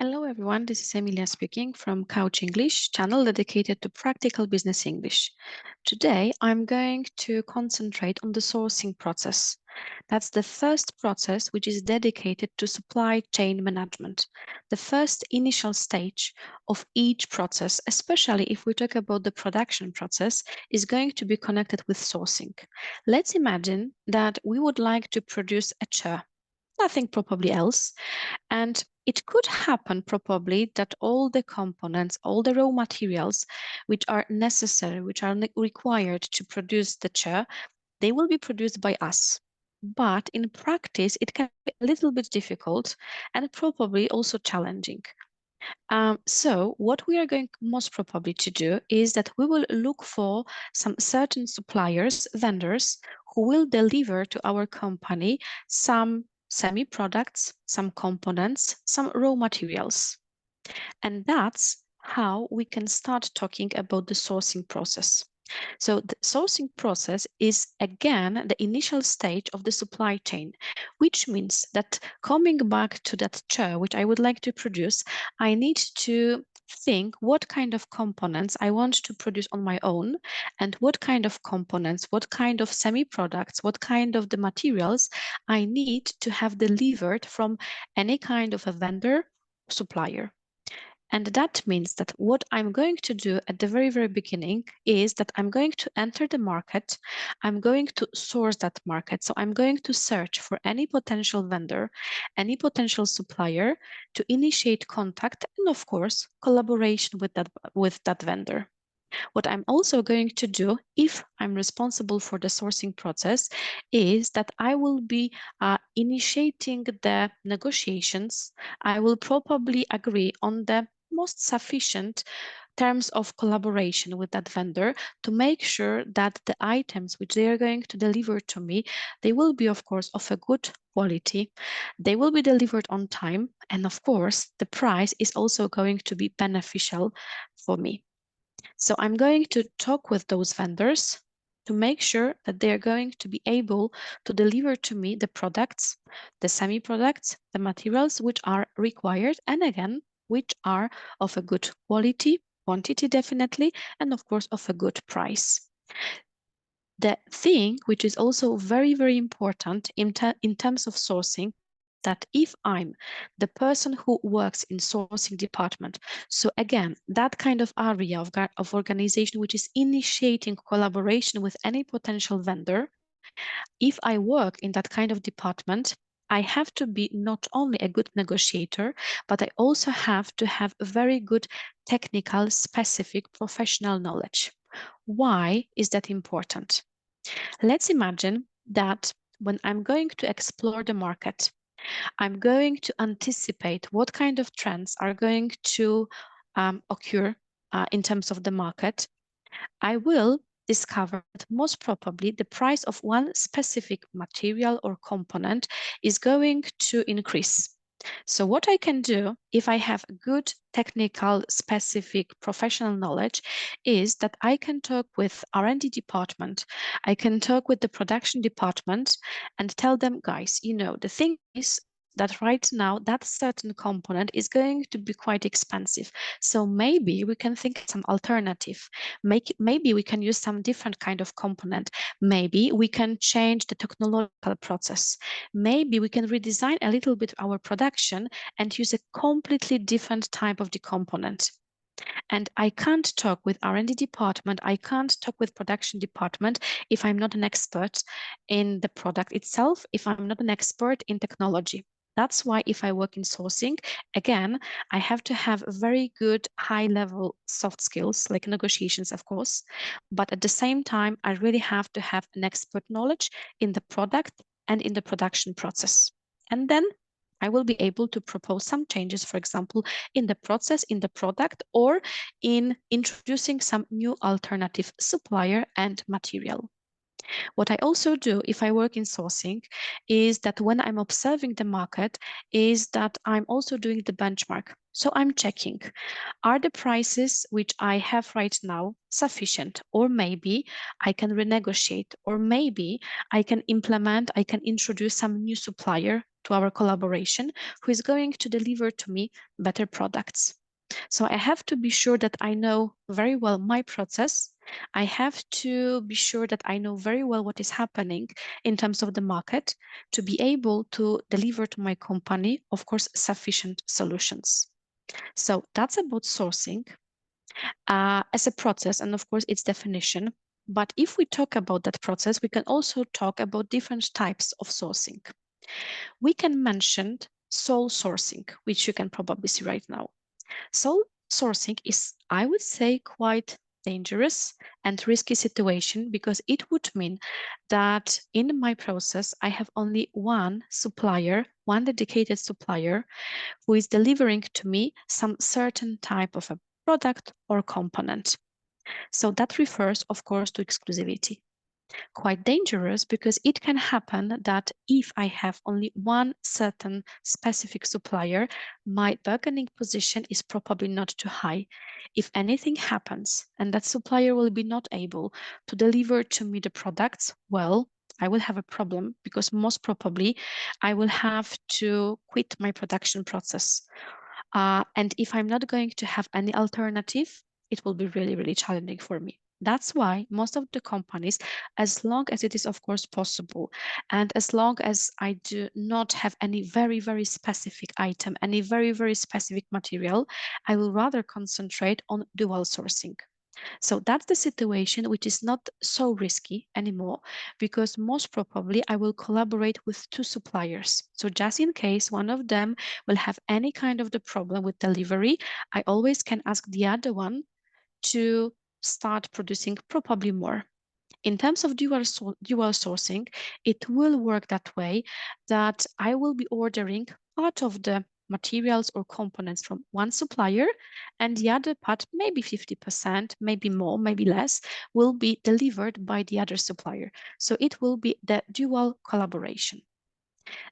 Hello everyone, this is Emilia speaking from Couch English, channel dedicated to practical business English. Today I'm going to concentrate on the sourcing process. That's the first process which is dedicated to supply chain management. The first initial stage of each process, especially if we talk about the production process, is going to be connected with sourcing. Let's imagine that we would like to produce a chair, nothing probably else. And it could happen probably that all the components, all the raw materials which are necessary, which are required to produce the chair, they will be produced by us. But in practice, it can be a little bit difficult and probably also challenging. So what we are going most probably to do is that we will look for some certain suppliers, vendors, who will deliver to our company some semi-products, some components, some raw materials. And that's how we can start talking about the sourcing process. So the sourcing process is again the initial stage of the supply chain, which means that coming back to that chair, which I would like to produce, I need to think what kind of components I want to produce on my own and what kind of components, what kind of semi-products, what kind of the materials I need to have delivered from any kind of a vendor, supplier. And that means that what I'm going to do at the very, very beginning is that I'm going to enter the market. I'm going to source that market. So I'm going to search for any potential vendor, any potential supplier to initiate contact and, of course, collaboration with that vendor. What I'm also going to do, if I'm responsible for the sourcing process, is that I will be initiating the negotiations. I will probably agree on the most sufficient terms of collaboration with that vendor to make sure that the items which they are going to deliver to me, they will be, of course, of a good quality. They will be delivered on time. And of course, the price is also going to be beneficial for me. So I'm going to talk with those vendors to make sure that they are going to be able to deliver to me the products, the semi-products, the materials which are required, and again, which are of a good quality, quantity definitely, and of course of a good price. The thing which is also very, very important in terms of sourcing is that if I'm the person who works in sourcing department, so again, that kind of area of organization which is initiating collaboration with any potential vendor, if I work in that kind of department, I have to be not only a good negotiator, but I also have to have a very good technical, specific, professional knowledge. Why is that important? Let's imagine that when I'm going to explore the market, I'm going to anticipate what kind of trends are going to occur in terms of the market. I will discover that most probably the price of one specific material or component is going to increase. So what I can do if I have good technical, specific, professional knowledge is that I can talk with R&D department. I can talk with the production department and tell them, guys, the thing is that right now that certain component is going to be quite expensive. So maybe we can think some alternative. Maybe we can use some different kind of component. Maybe we can change the technological process. Maybe we can redesign a little bit our production and use a completely different type of the component. And I can't talk with R&D department, I can't talk with production department if I'm not an expert in the product itself, if I'm not an expert in technology. That's why if I work in sourcing, again, I have to have very good high-level soft skills, like negotiations, of course. But at the same time, I really have to have an expert knowledge in the product and in the production process. And then I will be able to propose some changes, for example, in the process, in the product, or in introducing some new alternative supplier and material. What I also do if I work in sourcing is that when I'm observing the market is that I'm also doing the benchmark. So I'm checking, are the prices which I have right now sufficient? Or maybe I can renegotiate, or maybe I can implement, I can introduce some new supplier to our collaboration who is going to deliver to me better products. So I have to be sure that I know very well my process. I have to be sure that I know very well what is happening in terms of the market to be able to deliver to my company, of course, sufficient solutions. So that's about sourcing as a process, and of course, its definition. But if we talk about that process, we can also talk about different types of sourcing. We can mention sole sourcing, which you can probably see right now. Sole sourcing is, I would say, quite dangerous and risky situation because it would mean that in my process, I have only one supplier, one dedicated supplier who is delivering to me some certain type of a product or component. So that refers, of course, to exclusivity. Quite dangerous because it can happen that if I have only one certain specific supplier, my bargaining position is probably not too high. If anything happens and that supplier will be not able to deliver to me the products, well, I will have a problem because most probably I will have to quit my production process. And if I'm not going to have any alternative, it will be really, really challenging for me. That's why most of the companies, as long as it is, of course, possible, and as long as I do not have any very, very specific item, any very, very specific material, I will rather concentrate on dual sourcing. So that's the situation which is not so risky anymore because most probably I will collaborate with two suppliers. So just in case one of them will have any kind of the problem with delivery, I always can ask the other one to start producing probably more. In terms of dual sourcing, it will work that way that I will be ordering part of the materials or components from one supplier and the other part, maybe 50%, maybe more, maybe less, will be delivered by the other supplier. So it will be the dual collaboration.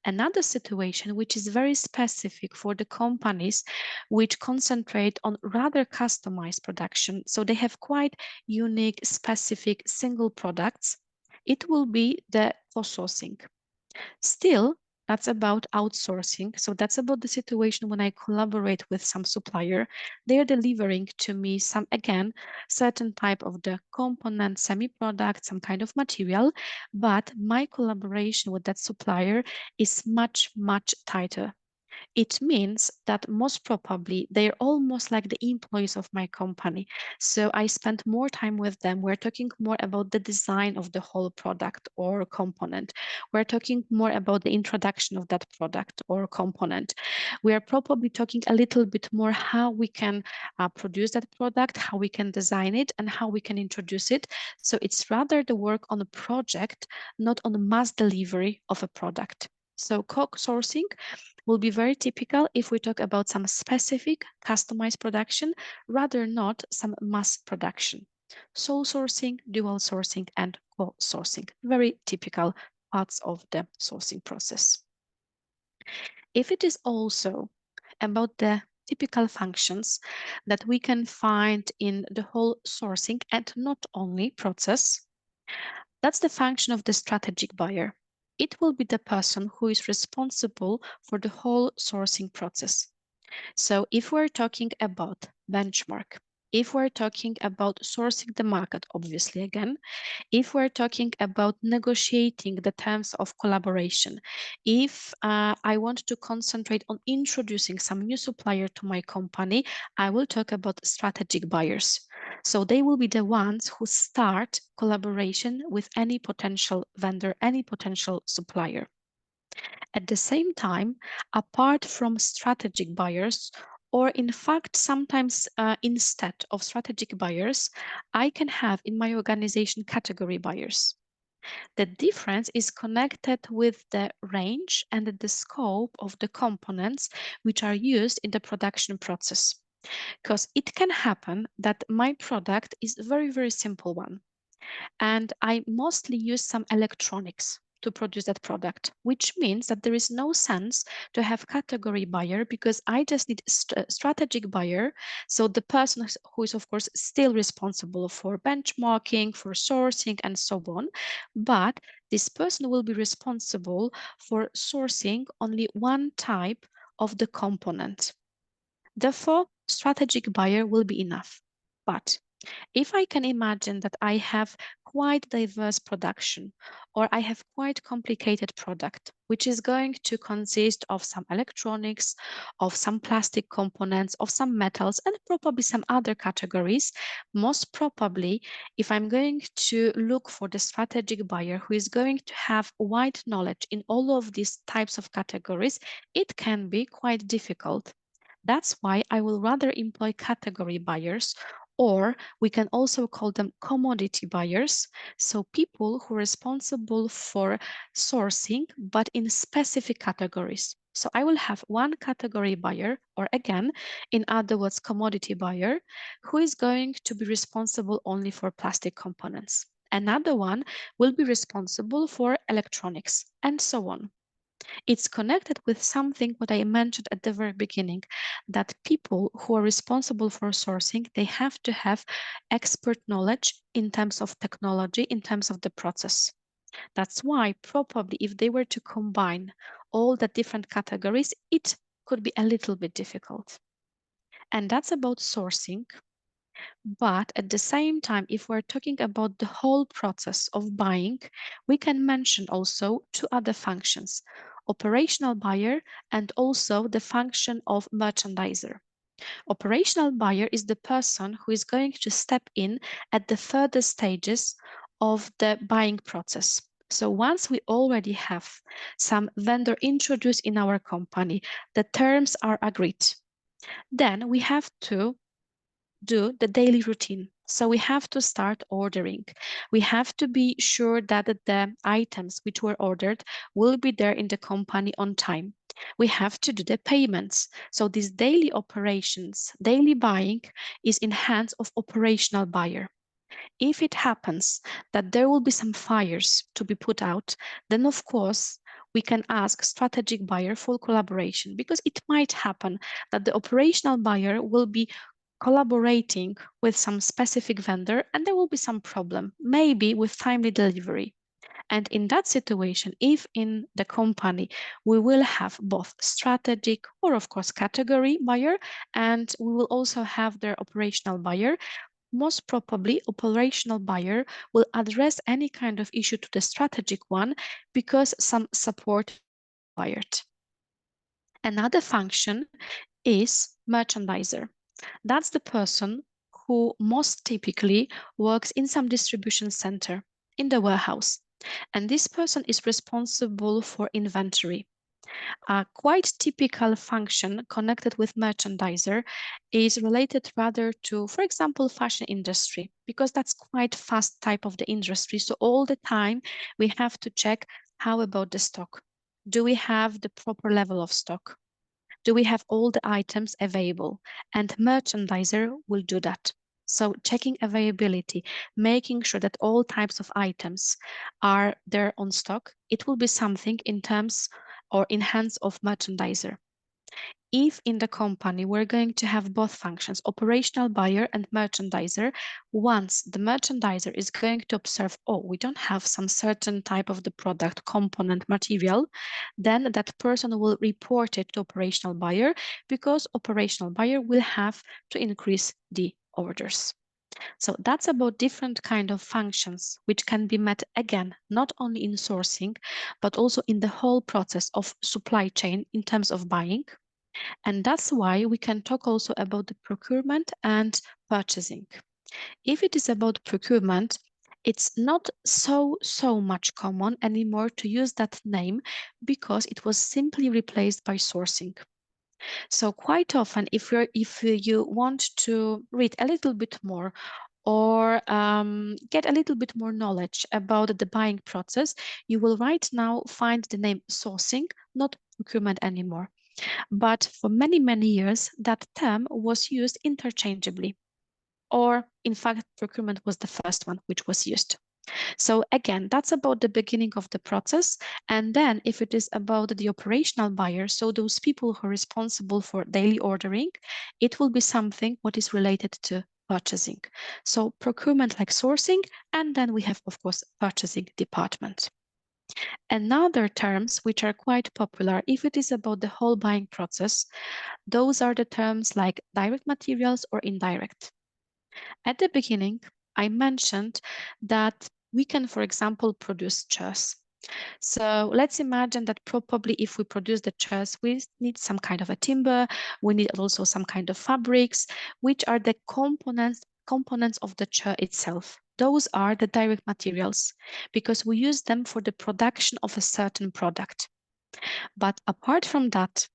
Another situation which is very specific for the companies which concentrate on rather customized production, so they have quite unique, specific single products, it will be the co-sourcing. Still, that's about outsourcing. So that's about the situation when I collaborate with some supplier. They're delivering to me some, again, certain type of the component, semi-product, some kind of material, but my collaboration with that supplier is much, much tighter. It means that most probably they're almost like the employees of my company. So I spend more time with them. We're talking more about the design of the whole product or component. We're talking more about the introduction of that product or component. We are probably talking a little bit more how we can produce that product, how we can design it, and how we can introduce it. So it's rather the work on a project, not on a mass delivery of a product. So co-sourcing will be very typical if we talk about some specific customized production, rather not some mass production. Sole sourcing, dual sourcing, and co-sourcing, very typical parts of the sourcing process. If it is also about the typical functions that we can find in the whole sourcing and not only process, that's the function of the strategic buyer. It will be the person who is responsible for the whole sourcing process. So if we're talking about benchmark, if we're talking about sourcing the market, obviously again, if we're talking about negotiating the terms of collaboration, if I want to concentrate on introducing some new supplier to my company, I will talk about strategic buyers. So they will be the ones who start collaboration with any potential vendor, any potential supplier. At the same time, apart from strategic buyers, or in fact, sometimes instead of strategic buyers, I can have in my organization category buyers. The difference is connected with the range and the scope of the components which are used in the production process. Because it can happen that my product is a very, very simple one. And I mostly use some electronics to produce that product, which means that there is no sense to have category buyer because I just need strategic buyer. So the person who is of course still responsible for benchmarking, for sourcing and so on, but This person will be responsible for sourcing only one type of the component. Therefore, strategic buyer will be enough. But if I can imagine that I have quite diverse production or I have quite complicated product, which is going to consist of some electronics, of some plastic components, of some metals, and probably some other categories, most probably, if I'm going to look for the strategic buyer who is going to have wide knowledge in all of these types of categories, it can be quite difficult. That's why I will rather employ category buyers, or we can also call them commodity buyers. So people who are responsible for sourcing, but in specific categories. So I will have one category buyer, or again, in other words, commodity buyer, who is going to be responsible only for plastic components. Another one will be responsible for electronics, and so on. It's connected with something what I mentioned at the very beginning, that people who are responsible for sourcing, they have to have expert knowledge in terms of technology, in terms of the process. That's why probably if they were to combine all the different categories, it could be a little bit difficult. And that's about sourcing. But at the same time, if we're talking about the whole process of buying, we can mention also two other functions, operational buyer and also the function of merchandiser. Operational buyer is the person who is going to step in at the further stages of the buying process. So once we already have some vendor introduced in our company, the terms are agreed, then we have to do the daily routine. So we have to start ordering. We have to be sure that the items which were ordered will be there in the company on time. We have to do the payments. So these daily operations, daily buying is in hands of operational buyer. If it happens that there will be some fires to be put out, then of course we can ask strategic buyer for collaboration, because it might happen that the operational buyer will be collaborating with some specific vendor and there will be some problem, maybe with timely delivery. And in that situation, if in the company we will have both strategic or of course category buyer, and we will also have their operational buyer, most probably operational buyer will address any kind of issue to the strategic one because some support is required. Another function is merchandiser. That's the person who most typically works in some distribution center in the warehouse. And this person is responsible for inventory. A quite typical function connected with merchandiser is related rather to, for example, fashion industry, because that's quite fast type of the industry. So all the time we have to check, how about the stock? Do we have the proper level of stock? Do we have all the items available? And merchandiser will do that. So checking availability, making sure that all types of items are there on stock, it will be something in terms or in hands of merchandiser. If in the company we're going to have both functions, operational buyer and merchandiser, once the merchandiser is going to observe, oh, we don't have some certain type of the product, component, material, then that person will report it to operational buyer, because operational buyer will have to increase the orders. So that's about different kind of functions which can be met again, not only in sourcing, but also in the whole process of supply chain in terms of buying. And that's why we can talk also about the procurement and purchasing. If it is about procurement, it's not so much common anymore to use that name because it was simply replaced by sourcing. So quite often, if you want to read a little bit more or get a little bit more knowledge about the buying process, you will right now find the name sourcing, not procurement anymore. But for many years, that term was used interchangeably. Or in fact, procurement was the first one which was used. So again, that's about the beginning of the process. And then if it is about the operational buyer, so those people who are responsible for daily ordering, it will be something what is related to purchasing. So procurement like sourcing, and then we have, of course, purchasing department. Another terms which are quite popular, if it is about the whole buying process, those are the terms like direct materials or indirect. At the beginning, I mentioned that we can, for example, produce chairs. So let's imagine that probably if we produce the chairs, we need some kind of a timber, we need also some kind of fabrics, which are the components of the chair itself. Those are the direct materials because we use them for the production of a certain product. But apart from that,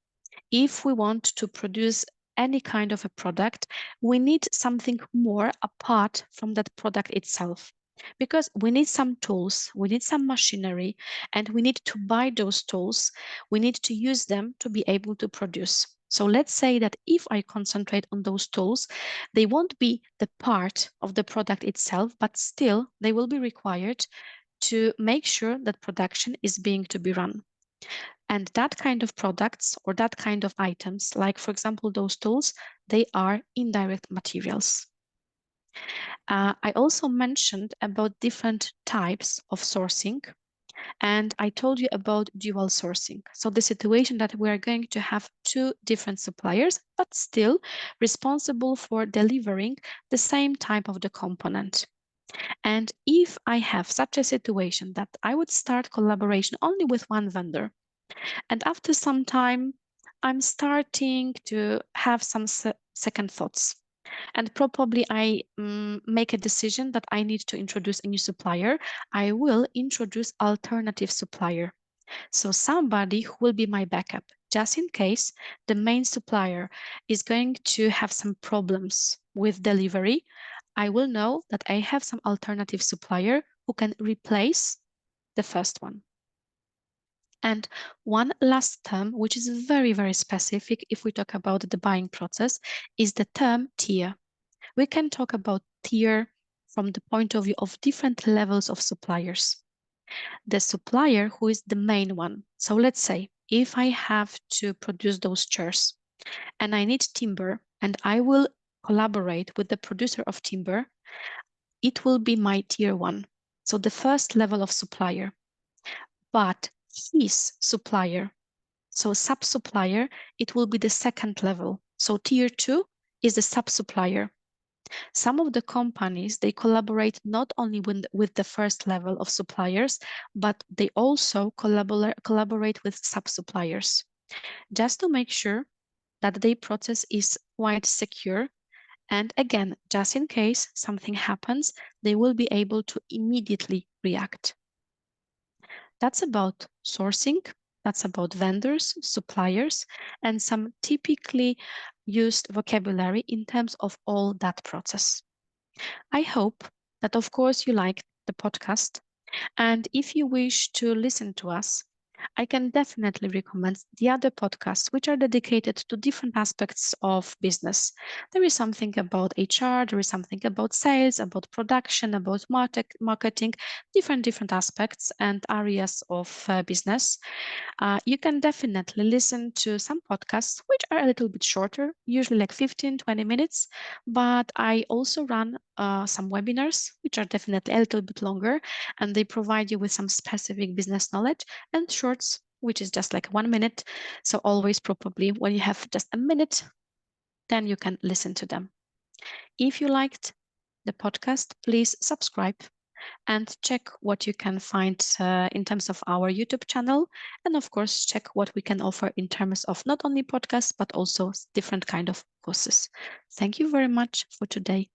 if we want to produce any kind of a product, we need something more apart from that product itself. Because we need some tools, we need some machinery, and we need to buy those tools. We need to use them to be able to produce. So let's say that if I concentrate on those tools, they won't be the part of the product itself, but still they will be required to make sure that production is being to be run. And that kind of products or that kind of items, like for example, those tools, they are indirect materials. I also mentioned about different types of sourcing, and I told you about dual sourcing. So the situation that we are going to have two different suppliers, but still responsible for delivering the same type of the component. And if I have such a situation that I would start collaboration only with one vendor, and after some time, I'm starting to have some second thoughts. And probably I make a decision that I need to introduce a new supplier. I will introduce alternative supplier. So somebody who will be my backup, just in case the main supplier is going to have some problems with delivery. I will know that I have some alternative supplier who can replace the first one. And one last term, which is very, very specific if we talk about the buying process, is the term tier. We can talk about tier from the point of view of different levels of suppliers. The supplier who is the main one. So let's say if I have to produce those chairs and I need timber and I will collaborate with the producer of timber, it will be my tier one. So the first level of supplier. But his supplier, so sub-supplier, it will be the second level. So tier two is the sub-supplier. Some of the companies, they collaborate not only with the first level of suppliers, but they also collaborate with sub-suppliers, just to make sure that their process is quite secure. And again, just in case something happens, they will be able to immediately react. That's about sourcing, that's about vendors, suppliers, and some typically used vocabulary in terms of all that process. I hope that, of course, you liked the podcast. And if you wish to listen to us, I can definitely recommend the other podcasts, which are dedicated to different aspects of business. There is something about HR, there is something about sales, about production, about marketing, different aspects and areas of business. You can definitely listen to some podcasts, which are a little bit shorter, usually like 15, 20 minutes. But I also run some webinars, which are definitely a little bit longer, and they provide you with some specific business knowledge, and shorts, which is just like 1 minute. So always probably when you have just a minute, then you can listen to them. If you liked the podcast, please subscribe and check what you can find in terms of our YouTube channel. And of course, check what we can offer in terms of not only podcasts, but also different kind of courses. Thank you very much for today.